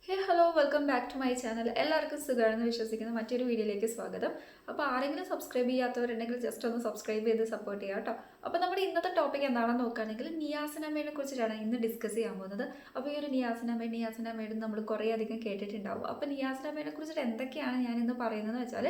Hello welcome back to my channel. എല്ലാവർക്കും സുഖമാണെന്ന് വിശ്വസിക്കുന്ന മറ്റൊരു വീഡിയോയിലേക്ക് സ്വാഗതം. അപ്പോൾ ആരെങ്കിലും സബ്സ്ക്രൈബ് ചെയ്യാത്തവരുണ്ടെങ്കിൽ ജസ്റ്റ് ഒന്ന് സബ്സ്ക്രൈബ് ചെയ്ത് സപ്പോർട്ട് ചെയ്യാം കേട്ടോ. അപ്പോൾ നമ്മുടെ ഇന്നത്തെ ടോപ്പിക് എന്താണെന്ന് നോക്കുകയാണെങ്കിൽ നിയാസിനമ്മയെ കുറിച്ചിട്ടാണ് ഇന്ന് ഡിസ്കസ് ചെയ്യാൻ പോകുന്നത്. അപ്പോൾ ഈ ഒരു നിയാസിനമ്മയുടെ നമ്മൾ കുറേ അധികം കേട്ടിട്ടുണ്ടാവും. അപ്പോൾ നിയാസിനമ്മയെ കുറിച്ചിട്ട് എന്തൊക്കെയാണ് ഞാൻ ഇന്ന് പറയുന്നത് വെച്ചാൽ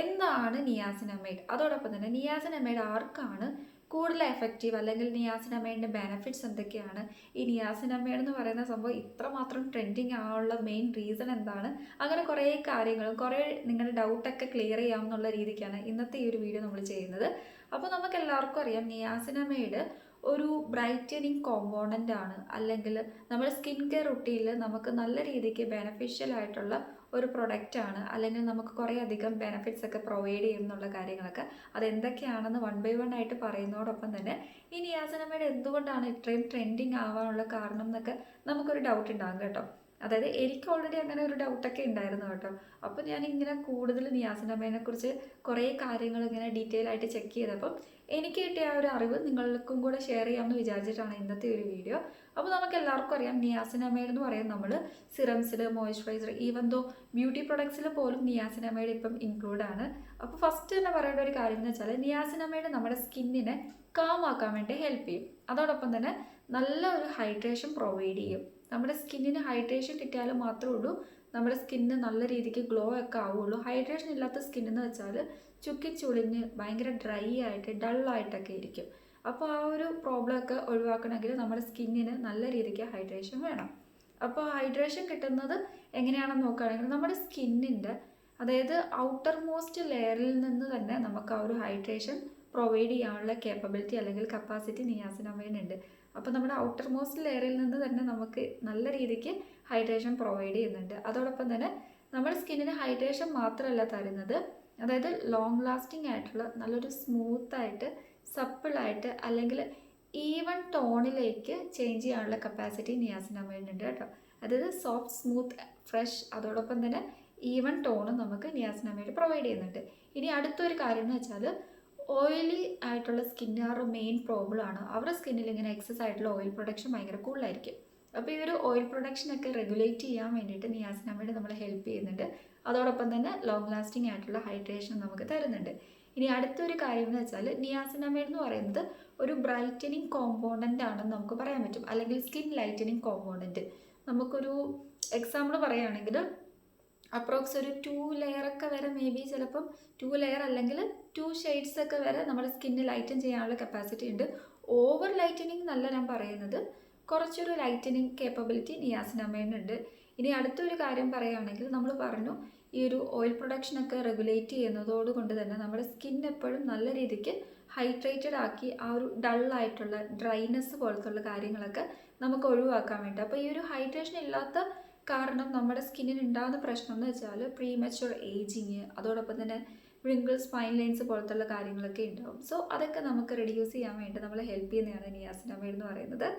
എന്താണ് നിയാസിനമൈഡ്, അതോടൊപ്പം തന്നെ നിയാസിനമൈഡ് ആർക്കാണ് കൂടുതൽ എഫക്റ്റീവ്, അല്ലെങ്കിൽ നിയാസിനമൈഡിൻ്റെ ബെനിഫിറ്റ്സ് എന്തൊക്കെയാണ്, ഈ നിയാസിനമൈഡ് എന്ന് പറയുന്ന സംഭവം ഇത്രമാത്രം ട്രെൻഡിങ് ആവാനുള്ള മെയിൻ റീസൺ എന്താണ്, അങ്ങനെ കുറേ കാര്യങ്ങളും കുറേ നിങ്ങളുടെ ഡൗട്ടൊക്കെ ക്ലിയർ ചെയ്യാമെന്നുള്ള രീതിക്കാണ് ഇന്നത്തെ ഈ ഒരു വീഡിയോ നമ്മൾ ചെയ്യുന്നത്. അപ്പോൾ നമുക്ക് എല്ലാവർക്കും അറിയാം നിയാസിനമൈഡ് ഒരു ബ്രൈറ്റനിങ് കോമ്പോണൻ്റ് ആണ്, അല്ലെങ്കിൽ നമ്മുടെ സ്കിൻ കെയർ റുട്ടീനിൽ നമുക്ക് നല്ല രീതിക്ക് ബെനഫിഷ്യൽ ആയിട്ടുള്ള ഒരു പ്രൊഡക്റ്റാണ്, അല്ലെങ്കിൽ നമുക്ക് കുറേ അധികം ബെനിഫിറ്റ്സ് ഒക്കെ പ്രൊവൈഡ് ചെയ്യുന്നുള്ള കാര്യങ്ങളൊക്കെ അതെന്തൊക്കെയാണെന്ന് വൺ ബൈ വൺ ആയിട്ട് പറയുന്നതോടൊപ്പം തന്നെ ഈ നിയാസിനമൈഡ് എന്തുകൊണ്ടാണ് ഇത്രയും ട്രെൻഡിങ് ആവാനുള്ള കാരണം എന്നൊക്കെ നമുക്കൊരു ഡൗട്ട് ഉണ്ടാകും കേട്ടോ. അതായത് എനിക്ക് ഓൾറെഡി അങ്ങനെ ഒരു ഡൗട്ടൊക്കെ ഉണ്ടായിരുന്നു കേട്ടോ. അപ്പോൾ ഞാൻ ഇങ്ങനെ കൂടുതൽ നിയാസിനമൈഡിനെ കുറിച്ച് കുറേ കാര്യങ്ങൾ ഇങ്ങനെ ഡീറ്റെയിൽ ആയിട്ട് ചെക്ക് ചെയ്തപ്പം എനിക്ക് കിട്ടിയ ആ ഒരു അറിവ് നിങ്ങൾക്കും കൂടെ ഷെയർ ചെയ്യാമെന്ന് വിചാരിച്ചിട്ടാണ് ഇന്നത്തെ ഒരു വീഡിയോ. അപ്പോൾ നമുക്ക് എല്ലാവർക്കും അറിയാം നിയാസിനമൈഡ് എന്ന് പറയുന്നത് നമ്മൾ സിറംസിൽ, മോയ്സ്ചറൈസർ, ഈവൻ ദോ ബ്യൂട്ടി പ്രൊഡക്ട്സിൽ പോലും നിയാസിനമൈഡ് ഇപ്പം ഇൻക്ലൂഡ് ആണ്. അപ്പോൾ ഫസ്റ്റ് തന്നെ പറയേണ്ട ഒരു കാര്യം എന്ന് വെച്ചാൽ നിയാസിനമൈഡ് നമ്മുടെ സ്കിന്നിനെ കാം ആക്കാൻ വേണ്ടി ഹെൽപ്പ് ചെയ്യും. അതോടൊപ്പം തന്നെ നല്ല ഒരു ഹൈഡ്രേഷൻ പ്രൊവൈഡ് ചെയ്യും. നമ്മുടെ സ്കിന്നിന് ഹൈഡ്രേഷൻ കിട്ടിയാൽ മാത്രമേ ഉള്ളൂ നമ്മുടെ സ്കിന്ന് നല്ല രീതിക്ക് ഗ്ലോ ഒക്കെ ആവുള്ളൂ. ഹൈഡ്രേഷൻ ഇല്ലാത്ത സ്കിന്നെന്ന് വെച്ചാൽ ചുക്കിച്ചുളിഞ്ഞ് ഭയങ്കര ഡ്രൈ ആയിട്ട് ഡള്ളായിട്ടൊക്കെ ഇരിക്കും. അപ്പോൾ ആ ഒരു പ്രോബ്ലം ഒക്കെ ഒഴിവാക്കണമെങ്കിൽ നമ്മുടെ സ്കിന്നിന് നല്ല രീതിക്ക് ഹൈഡ്രേഷൻ വേണം. അപ്പോൾ ഹൈഡ്രേഷൻ കിട്ടുന്നത് എങ്ങനെയാണെന്ന് നോക്കുകയാണെങ്കിൽ നമ്മുടെ സ്കിന്നിൻ്റെ, അതായത് ഔട്ടർ മോസ്റ്റ് ലെയറിൽ നിന്ന് തന്നെ നമുക്ക് ആ ഒരു ഹൈഡ്രേഷൻ പ്രൊവൈഡ് ചെയ്യാനുള്ള കേപ്പബിലിറ്റി അല്ലെങ്കിൽ കപ്പാസിറ്റി നിയാസിനമൈഡിനുണ്ട്. അപ്പോൾ നമ്മുടെ ഔട്ടർ മോസ്റ്റ് ലെയറിൽ നിന്ന് തന്നെ നമുക്ക് നല്ല രീതിക്ക് ഹൈഡ്രേഷൻ പ്രൊവൈഡ് ചെയ്യുന്നുണ്ട്. അതോടൊപ്പം തന്നെ നമ്മുടെ സ്കിന്നിന് ഹൈഡ്രേഷൻ മാത്രമല്ല തരുന്നത്, അതായത് ലോങ് ലാസ്റ്റിംഗ് ആയിട്ടുള്ള നല്ലൊരു സ്മൂത്തായിട്ട് സപ്പിളായിട്ട് അല്ലെങ്കിൽ ഈവൺ ടോണിലേക്ക് ചേഞ്ച് ചെയ്യാനുള്ള കപ്പാസിറ്റി നിയാസിനമൈഡിനുണ്ട് കേട്ടോ. അതായത് സോഫ്റ്റ്, സ്മൂത്ത്, ഫ്രഷ്, അതോടൊപ്പം തന്നെ ഈവൺ ടോണും നമുക്ക് നിയാസിനമൈഡ് പ്രൊവൈഡ് ചെയ്യുന്നുണ്ട്. ഇനി അടുത്തൊരു കാര്യം എന്ന് വെച്ചാൽ ഓയിലി ആയിട്ടുള്ള സ്കിന്നുകാരുടെ മെയിൻ പ്രോബ്ലം ആണ് അവരുടെ സ്കിന്നിൽ ഇങ്ങനെ എക്സസ് ആയിട്ടുള്ള ഓയിൽ പ്രൊഡക്ഷൻ ഭയങ്കര കൂടുതലായിരിക്കും. അപ്പോൾ ഈ ഒരു ഓയിൽ പ്രൊഡക്ഷനൊക്കെ റെഗുലേറ്റ് ചെയ്യാൻ വേണ്ടിയിട്ട് നിയാസിനമൈഡ് നമ്മളെ ഹെൽപ്പ് ചെയ്യുന്നുണ്ട്. അതോടൊപ്പം തന്നെ ലോങ് ലാസ്റ്റിംഗ് ആയിട്ടുള്ള ഹൈഡ്രേഷൻ നമുക്ക് തരുന്നുണ്ട്. ഇനി അടുത്തൊരു കാര്യം എന്ന് വെച്ചാൽ നിയാസിനമൈഡ് എന്ന് പറയുന്നത് ഒരു ബ്രൈറ്റനിങ് കോമ്പോണൻ്റ് ആണെന്ന് നമുക്ക് പറയാൻ പറ്റും, അല്ലെങ്കിൽ സ്കിൻ ലൈറ്റനിങ് കോമ്പോണൻറ്റ്. നമുക്കൊരു എക്സാമ്പിൾ പറയുകയാണെങ്കിൽ അപ്രോക്സ് ഒരു 2 ലെയറൊക്കെ വരെ, മേ ബി ചിലപ്പം 2 ലെയർ അല്ലെങ്കിൽ 2 ഷെയ്ഡ്സ് ഒക്കെ വരെ നമ്മുടെ സ്കിന്ന് ലൈറ്റൻ ചെയ്യാനുള്ള കപ്പാസിറ്റി ഉണ്ട്. ഓവർ ലൈറ്റനിങ് എന്നല്ല ഞാൻ പറയുന്നത്, കുറച്ചൊരു ലൈറ്റനിങ് കേപ്പബിലിറ്റി നിയാസിനമൈഡിനുണ്ട്. ഇനി അടുത്തൊരു കാര്യം പറയുകയാണെങ്കിൽ നമ്മൾ പറഞ്ഞു ഈ ഒരു ഓയിൽ പ്രൊഡക്ഷനൊക്കെ റെഗുലേറ്റ് ചെയ്യുന്നതോട് കൊണ്ട് തന്നെ നമ്മുടെ സ്കിൻ എപ്പോഴും നല്ല രീതിക്ക് ഹൈഡ്രേറ്റഡ് ആക്കി ആ ഒരു ഡള്ളായിട്ടുള്ള ഡ്രൈനെസ് പോലത്തുള്ള കാര്യങ്ങളൊക്കെ നമുക്ക് ഒഴിവാക്കാൻ വേണ്ടി. അപ്പോൾ ഈ ഒരു ഹൈഡ്രേഷൻ ഇല്ലാത്ത കാരണം നമ്മുടെ സ്കിന്നിന് ഉണ്ടാകുന്ന പ്രശ്നം എന്ന് വെച്ചാൽ പ്രീമച്വർ ഏജിങ്, അതോടൊപ്പം തന്നെ റിങ്കിൾസ്, ഫൈൻ ലൈൻസ് പോലത്തുള്ള കാര്യങ്ങളൊക്കെ ഉണ്ടാവും. സോ അതൊക്കെ നമുക്ക് റെഡ്യൂസ് ചെയ്യാൻ വേണ്ടി നമ്മളെ ഹെൽപ്പ് ചെയ്യുന്നതാണ് നിയാസിനമൈഡ് എന്ന് പറയുന്നത്.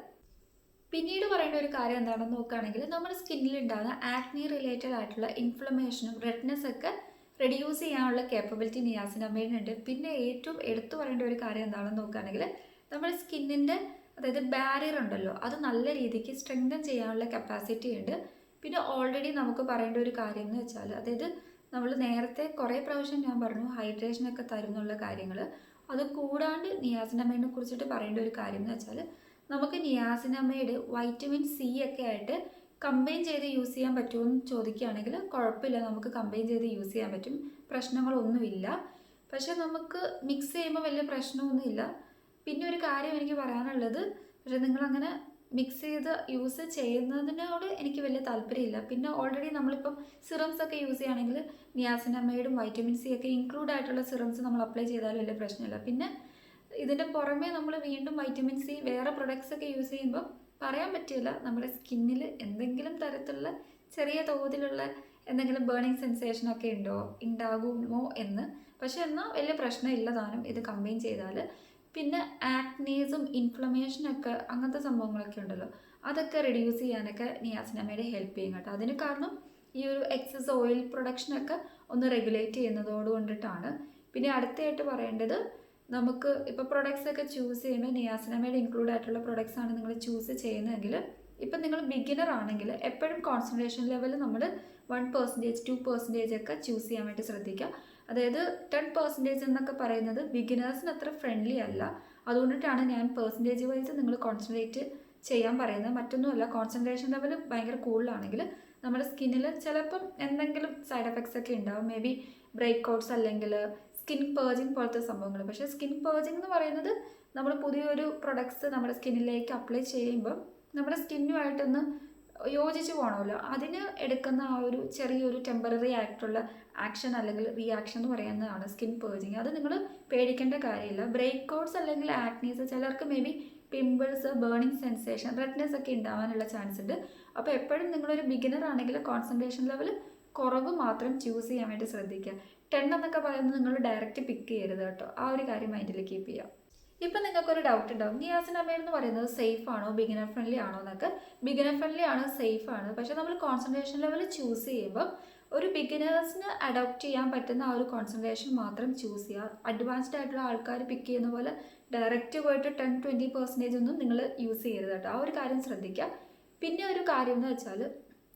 പിന്നീട് പറയേണ്ട ഒരു കാര്യം എന്താണെന്ന് നോക്കുകയാണെങ്കിൽ നമ്മുടെ സ്കിന്നിൽ ഉണ്ടാകുന്ന ആക്നി റിലേറ്റഡ് ആയിട്ടുള്ള ഇൻഫ്ലമേഷനും റെഡ്നെസ് ഒക്കെ റെഡ്യൂസ് ചെയ്യാനുള്ള കേപ്പബിലിറ്റി നിയാസിനമൈഡിനുണ്ട്. പിന്നെ ഏറ്റവും എടുത്തു പറയേണ്ട ഒരു കാര്യം എന്താണെന്ന് നോക്കുകയാണെങ്കിൽ നമ്മുടെ സ്കിന്നിൻ്റെ, അതായത് ബാരിയർ ഉണ്ടല്ലോ, അത് നല്ല രീതിക്ക് സ്ട്രെങ്തൻ ചെയ്യാനുള്ള കപ്പാസിറ്റി ഉണ്ട്. പിന്നെ ഓൾറെഡി നമുക്ക് പറയേണ്ട ഒരു കാര്യം എന്ന് വെച്ചാൽ, അതായത് നമ്മൾ നേരത്തെ കുറേ പ്രാവശ്യം ഞാൻ പറഞ്ഞു ഹൈഡ്രേഷനൊക്കെ തരുന്നുള്ള കാര്യങ്ങൾ, അത് കൂടാണ്ട് നിയാസിനമൈഡിനെ കുറിച്ചിട്ട് പറയേണ്ട ഒരു കാര്യം എന്ന് വെച്ചാൽ നമുക്ക് നിയാസിനമൈഡ് വൈറ്റമിൻ സി ഒക്കെ ആയിട്ട് കമ്പൈൻ ചെയ്ത് യൂസ് ചെയ്യാൻ പറ്റുമോ എന്ന് ചോദിക്കുകയാണെങ്കിൽ കുഴപ്പമില്ല, നമുക്ക് കമ്പൈൻ ചെയ്ത് യൂസ് ചെയ്യാൻ പറ്റും, പ്രശ്നങ്ങളൊന്നുമില്ല. പക്ഷെ നമുക്ക് മിക്സ് ചെയ്യുമ്പോൾ വലിയ പ്രശ്നമൊന്നുമില്ല. പിന്നെ ഒരു കാര്യം എനിക്ക് പറയാനുള്ളത്, പക്ഷേ നിങ്ങളങ്ങനെ മിക്സ് ചെയ്ത് യൂസ് ചെയ്യുന്നതിനോട് എനിക്ക് വലിയ താല്പര്യമില്ല. പിന്നെ ഓൾറെഡി നമ്മളിപ്പം സിറംസ് ഒക്കെ യൂസ് ചെയ്യുകയാണെങ്കിൽ നിയാസിനമൈഡും വൈറ്റമിൻ സി ഒക്കെ ഇൻക്ലൂഡ് ആയിട്ടുള്ള സിറംസ് നമ്മൾ അപ്ലൈ ചെയ്താലും വലിയ പ്രശ്നമില്ല. പിന്നെ ഇതിൻ്റെ പുറമേ നമ്മൾ വീണ്ടും വൈറ്റമിൻ സി വേറെ പ്രൊഡക്ട്സ് ഒക്കെ യൂസ് ചെയ്യുമ്പോൾ പറയാൻ പറ്റില്ല നമ്മുടെ സ്കിന്നിൽ എന്തെങ്കിലും തരത്തിലുള്ള ചെറിയ തോതിലുള്ള എന്തെങ്കിലും ബേണിങ് സെൻസേഷനൊക്കെ ഉണ്ടാകുമോ എന്ന്. പക്ഷെ എന്നാൽ വലിയ പ്രശ്നമില്ല താനും ഇത് കമ്പൈൻ ചെയ്താൽ. പിന്നെ ആക്നീസും ഇൻഫ്ലമേഷനൊക്കെ അങ്ങനത്തെ സംഭവങ്ങളൊക്കെ ഉണ്ടല്ലോ, അതൊക്കെ റെഡ്യൂസ് ചെയ്യാനൊക്കെ നിയാസിനമൈഡ് ഹെൽപ്പ് ചെയ്യും കേട്ടോ. അതിന് കാരണം ഈ ഒരു എക്സസ് ഓയിൽ പ്രൊഡക്ഷനൊക്കെ ഒന്ന് റെഗുലേറ്റ് ചെയ്യുന്നതോട് കൊണ്ടിട്ടാണ്. പിന്നെ അടുത്തായിട്ട് പറയേണ്ടത്, നമുക്ക് ഇപ്പോൾ പ്രൊഡക്ട്സ് ഒക്കെ ചൂസ് ചെയ്യുമ്പോൾ നിയാസിനമൈഡ് ഇൻക്ലൂഡ് ആയിട്ടുള്ള പ്രൊഡക്ട്സ് ആണ് നിങ്ങൾ ചൂസ് ചെയ്യുന്നതെങ്കിൽ ഇപ്പം നിങ്ങൾ ബിഗിനർ ആണെങ്കിൽ എപ്പോഴും കോൺസെൻട്രേഷൻ ലെവൽ നമ്മൾ 1% 2% ഒക്കെ ചൂസ് ചെയ്യാൻ വേണ്ടി ശ്രദ്ധിക്കുക. അതായത് 10% എന്നൊക്കെ പറയുന്നത് ബിഗിനേഴ്സിന് അത്ര ഫ്രണ്ട്ലി അല്ല. അതുകൊണ്ടിട്ടാണ് ഞാൻ പെർസെൻറ്റേജ് വൈസ് നിങ്ങൾ കോൺസെൻട്രേറ്റ് ചെയ്യാൻ പറയുന്നത്. മറ്റൊന്നുമല്ല, കോൺസെൻട്രേഷൻ ലെവൽ ഭയങ്കര കൂടുതലാണെങ്കിൽ നമ്മുടെ സ്കിന്നിൽ ചിലപ്പം എന്തെങ്കിലും സൈഡ് എഫക്ട്സ് ഒക്കെ ഉണ്ടാവും. മേ ബി ബ്രേക്ക് ഔട്ട്സ് അല്ലെങ്കിൽ സ്കിൻ പേർജിങ് പോലത്തെ സംഭവങ്ങൾ. പക്ഷേ സ്കിൻ പേർജിങ് എന്ന് പറയുന്നത് നമ്മൾ പുതിയൊരു പ്രൊഡക്ട്സ് നമ്മുടെ സ്കിന്നിലേക്ക് അപ്ലൈ ചെയ്യുമ്പോൾ നമ്മുടെ സ്കിന്നുമായിട്ടൊന്ന് യോജിച്ച് പോകണമല്ലോ, അതിന് എടുക്കുന്ന ആ ഒരു ചെറിയൊരു ടെമ്പററി ആയിട്ടുള്ള ആക്ഷൻ അല്ലെങ്കിൽ റിയാക്ഷൻ എന്ന് പറയുന്നതാണ് സ്കിൻ പേർജിങ്. അത് നിങ്ങൾ പേടിക്കേണ്ട കാര്യമില്ല. ബ്രേക്ക് ഔട്ട്സ് അല്ലെങ്കിൽ ആക്നീസ്, ചിലർക്ക് may be pimples, burning sensation, redness ഒക്കെ ഉണ്ടാവാനുള്ള ചാൻസ് ഉണ്ട്. അപ്പോൾ എപ്പോഴും നിങ്ങളൊരു ബിഗിനർ ആണെങ്കിൽ കോൺസെൻട്രേഷൻ ലെവൽ കുറവ് മാത്രം ചൂസ് ചെയ്യാൻ വേണ്ടി ശ്രദ്ധിക്കുക. 10 എന്നൊക്കെ പറയുന്നത് നിങ്ങൾ ഡയറക്റ്റ് പിക്ക് ചെയ്യരുത് കേട്ടോ. ആ ഒരു കാര്യം മൈൻഡിൽ കീപ്പ് ചെയ്യുക. ഇപ്പം നിങ്ങൾക്കൊരു ഡൗട്ട് ഉണ്ടാവും, നിയാസിനാമൈഡ് എന്ന് പറയുന്നത് സേഫ് ആണോ, ബിഗിനർ ഫ്രണ്ട്ലി ആണോ എന്നൊക്കെ. ബിഗിനർ ഫ്രണ്ട്ലി ആണ്, സേഫ് ആണ്. പക്ഷേ നമ്മൾ കോൺസെൻട്രേഷൻ ലെവൽ ചൂസ് ചെയ്യുമ്പോൾ ഒരു ബിഗിനേഴ്സിന് അഡോപ്റ്റ് ചെയ്യാൻ പറ്റുന്ന ആ ഒരു കോൺസെൻട്രേഷൻ മാത്രം ചൂസ് ചെയ്യുക. അഡ്വാൻസ്ഡ് ആയിട്ടുള്ള ആൾക്കാർ പിക്ക് ചെയ്യുന്ന പോലെ ഡയറക്റ്റ് പോയിട്ട് 10-20% ഒന്നും നിങ്ങൾ യൂസ് ചെയ്യരുത് കേട്ടോ. ആ ഒരു കാര്യം ശ്രദ്ധിക്കുക. പിന്നെ ഒരു കാര്യം എന്ന് വെച്ചാൽ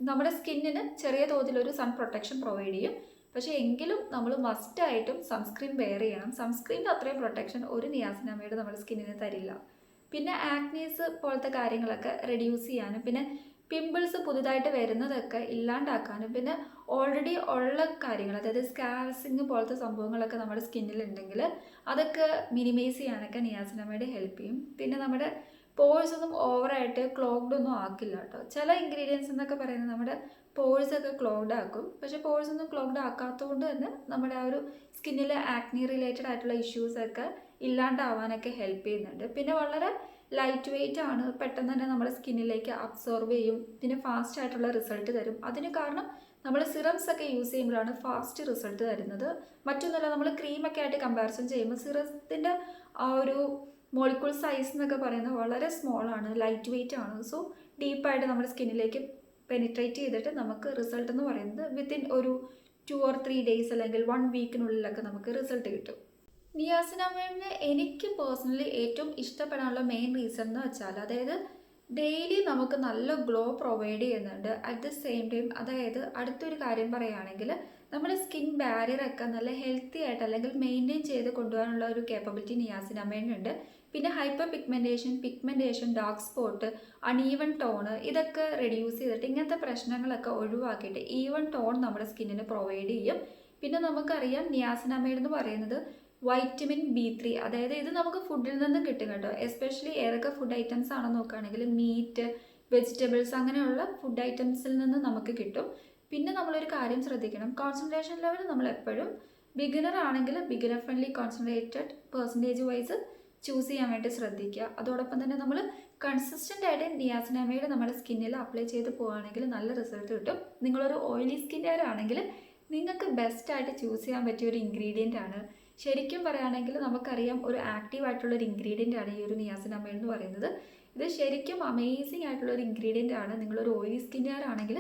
നമ്മുടെ സ്കിന്നിന് ചെറിയ തോതിലൊരു സൺ പ്രൊട്ടക്ഷൻ പ്രൊവൈഡ് ചെയ്യും. പക്ഷേ എങ്കിലും നമ്മൾ മസ്റ്റായിട്ടും സൺസ്ക്രീൻ വെയർ ചെയ്യണം. സൺസ്ക്രീനിൻ്റെ അത്രയും പ്രൊട്ടക്ഷൻ ഒരു നിയാസിനാമൈഡ് നമ്മുടെ സ്കിന്നിന് തരില്ല. പിന്നെ ആക്നീസ് പോലത്തെ കാര്യങ്ങളൊക്കെ റെഡ്യൂസ് ചെയ്യാനും പിന്നെ പിമ്പിൾസ് പുതുതായിട്ട് വരുന്നതൊക്കെ ഇല്ലാണ്ടാക്കാനും പിന്നെ ഓൾറെഡി ഉള്ള കാര്യങ്ങൾ, അതായത് സ്കാർസിങ് പോലത്തെ സംഭവങ്ങളൊക്കെ നമ്മുടെ സ്കിന്നിലുണ്ടെങ്കിൽ അതൊക്കെ മിനിമൈസ് ചെയ്യാനൊക്കെ നിയാസിനാമൈഡ് ഹെൽപ്പ് ചെയ്യും. പിന്നെ നമ്മുടെ പോഴ്സ് ഒന്നും ഓവറായിട്ട് ക്ലോഗ്ഡ് ഒന്നും ആക്കില്ല കേട്ടോ. ചില ഇൻഗ്രീഡിയൻസ് എന്നൊക്കെ പറയുന്നത് നമ്മുടെ പോഴ്സ് ഒക്കെ ക്ലോഗ്ഡ് ആക്കും. പക്ഷേ പോഴ്സ് ഒന്നും ക്ലോഗ്ഡ് ആക്കാത്തതുകൊണ്ട് തന്നെ നമ്മുടെ ആ ഒരു സ്കിന്നിലെ ആക്നി റിലേറ്റഡ് ആയിട്ടുള്ള ഇഷ്യൂസൊക്കെ ഇല്ലാണ്ടാവാനൊക്കെ ഹെൽപ്പ് ചെയ്യുന്നുണ്ട്. പിന്നെ വളരെ ലൈറ്റ് വെയിറ്റ് ആണ്, പെട്ടെന്ന് തന്നെ നമ്മുടെ സ്കിന്നിലേക്ക് അബ്സോർവ് ചെയ്യും. പിന്നെ ഫാസ്റ്റ് ആയിട്ടുള്ള റിസൾട്ട് തരും. അതിന് കാരണം നമ്മൾ സിറംസ് ഒക്കെ യൂസ് ചെയ്യുമ്പോഴാണ് ഫാസ്റ്റ് റിസൾട്ട് തരുന്നത്. മറ്റൊന്നുമല്ല, നമ്മൾ ക്രീമൊക്കെ ആയിട്ട് കമ്പാരിസൺ ചെയ്യുമ്പോൾ സിറത്തിൻ്റെ ആ ഒരു മോളിക്യൂൾ സൈസ് എന്നൊക്കെ പറയുന്നത് വളരെ സ്മോൾ ആണ്, ലൈറ്റ് വെയിറ്റ് ആണ്. സോ ഡീപ്പായിട്ട് നമ്മുടെ സ്കിന്നിലേക്ക് പെനിട്രേറ്റ് ചെയ്തിട്ട് നമുക്ക് റിസൾട്ട് എന്ന് പറയുന്നത് വിത്തിൻ ഒരു 2 or 3 days അല്ലെങ്കിൽ 1 വീക്കിനുള്ളിലൊക്കെ നമുക്ക് റിസൾട്ട് കിട്ടും. നിയാസിനാമൈഡിനെ എനിക്ക് പേഴ്സണലി ഏറ്റവും ഇഷ്ടപ്പെടാനുള്ള മെയിൻ റീസൺ എന്ന് വെച്ചാൽ, അതായത് ഡെയിലി നമുക്ക് നല്ല ഗ്ലോ പ്രൊവൈഡ് ചെയ്യുന്നുണ്ട്. അറ്റ് ദ സെയിം ടൈം, അതായത് അടുത്തൊരു കാര്യം പറയുകയാണെങ്കിൽ നമ്മുടെ സ്കിൻ ബാരിയറൊക്കെ നല്ല ഹെൽത്തി ആയിട്ട് അല്ലെങ്കിൽ മെയിൻറ്റെയിൻ ചെയ്ത് കൊണ്ടുപോകാനുള്ള ഒരു കേപ്പബിലിറ്റി നിയാസിനാമൈഡിനുണ്ട്. പിന്നെ hyper pigmentation, dark spot, uneven tone ഇതൊക്കെ റെഡ്യൂസ് ചെയ്തിട്ട് ഇങ്ങനത്തെ പ്രശ്നങ്ങളൊക്കെ ഒഴിവാക്കിയിട്ട് ഈവൻ ടോൺ നമ്മുടെ സ്കിന്നിന് പ്രൊവൈഡ് ചെയ്യും. പിന്നെ നമുക്കറിയാം നിയാസിനാമൈഡ് എന്ന് പറയുന്നത് വൈറ്റമിൻ B3, അതായത് ഇത് നമുക്ക് ഫുഡിൽ നിന്ന് കിട്ടും കേട്ടോ. എസ്പെഷ്യലി ഏതൊക്കെ ഫുഡ് ഐറ്റംസ് ആണെന്ന് നോക്കുകയാണെങ്കിൽ മീറ്റ്, വെജിറ്റബിൾസ് അങ്ങനെയുള്ള ഫുഡ് ഐറ്റംസിൽ നിന്ന് നമുക്ക് കിട്ടും. പിന്നെ നമ്മളൊരു കാര്യം ശ്രദ്ധിക്കണം, കോൺസെൻട്രേഷൻ ലെവൽ നമ്മൾ എപ്പോഴും ബിഗിനർ ആണെങ്കിൽ beginner friendly concentrated percentage vice choose ചെയ്യാൻ വേണ്ടി ശ്രദ്ധിക്കുക. അതോടൊപ്പം തന്നെ നമ്മൾ കൺസിസ്റ്റൻ്റ് ആയിട്ട് നിയാസിനാമൈഡ് നമ്മുടെ സ്കിന്നിൽ അപ്ലൈ ചെയ്ത് പോവുകയാണെങ്കിൽ നല്ല റിസൾട്ട് കിട്ടും. നിങ്ങളൊരു ഓയിലി സ്കിന്നുകാരാണെങ്കിൽ നിങ്ങൾക്ക് ബെസ്റ്റായിട്ട് ചൂസ് ചെയ്യാൻ പറ്റിയ ഒരു ഇൻഗ്രീഡിയൻ്റ് ആണ്. ശരിക്കും പറയുകയാണെങ്കിൽ നമുക്കറിയാം ഒരു ആക്റ്റീവ് ആയിട്ടുള്ളൊരു ഇൻഗ്രീഡിയൻ്റ് ആണ് ഈ ഒരു നിയാസിനാമൈഡ് എന്ന് പറയുന്നത്. ഇത് ശരിക്കും അമേസിങ് ആയിട്ടുള്ളൊരു ഇൻഗ്രീഡിയൻ്റ് ആണ്. നിങ്ങളൊരു ഓയിലി സ്കിന്നുകാരാണെങ്കിൽ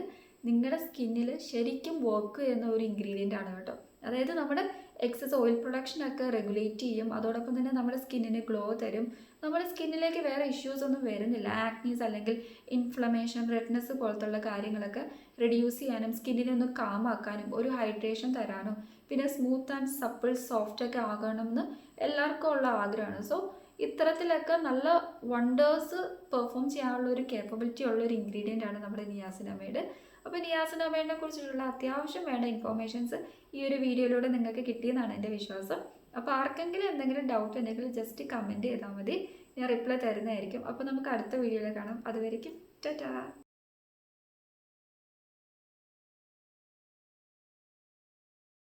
നിങ്ങളുടെ സ്കിന്നിൽ ശരിക്കും വർക്ക് ചെയ്യുന്ന ഒരു ഇൻഗ്രീഡിയൻ്റ് ആണ് കേട്ടോ. അതായത് നമ്മുടെ എക്സസ് ഓയിൽ പ്രൊഡക്ഷനൊക്കെ റെഗുലേറ്റ് ചെയ്യും. അതോടൊപ്പം തന്നെ നമ്മുടെ സ്കിന്നിന് ഗ്ലോ തരും. നമ്മുടെ സ്കിന്നിലേക്ക് വേറെ ഇഷ്യൂസ് ഒന്നും വരുന്നില്ല. ആക്നീസ് അല്ലെങ്കിൽ ഇൻഫ്ലമേഷൻ, റെഡ്നെസ് പോലത്തുള്ള കാര്യങ്ങളൊക്കെ റെഡ്യൂസ് ചെയ്യാനും സ്കിന്നിനെ ഒന്ന് കാമാക്കാനും ഒരു ഹൈഡ്രേഷൻ തരാനും പിന്നെ സ്മൂത്ത് ആൻഡ് സപ്പിൾ സോഫ്റ്റ് ഒക്കെ ആകണമെന്ന് എല്ലാവർക്കും ഉള്ള ആഗ്രഹമാണ്. സോ ഇത്തരത്തിലൊക്കെ നല്ല വണ്ടേഴ്സ് പെർഫോം ചെയ്യാനുള്ള ഒരു കേപ്പബിലിറ്റി ഉള്ള ഒരു ഇൻഗ്രീഡിയൻ്റ് ആണ് നമ്മുടെ നിയാസിനാമൈഡ്. അപ്പോൾ നിയാസിനാമൈഡിനെ കുറിച്ചുള്ള അത്യാവശ്യം വേണ്ട ഇൻഫോർമേഷൻസ് ഈ ഒരു വീഡിയോയിലൂടെ നിങ്ങൾക്ക് കിട്ടിയെന്നാണ് എൻ്റെ വിശ്വാസം. അപ്പോൾ ആർക്കെങ്കിലും എന്തെങ്കിലും ഡൗട്ട് ഉണ്ടെങ്കിൽ ജസ്റ്റ് കമൻറ്റ് ചെയ്താൽ മതി, ഞാൻ റിപ്ലൈ തരുന്നതായിരിക്കും. അപ്പോൾ നമുക്ക് അടുത്ത വീഡിയോയിൽ കാണാം. അതുവരേക്കും ടാറ്റാ.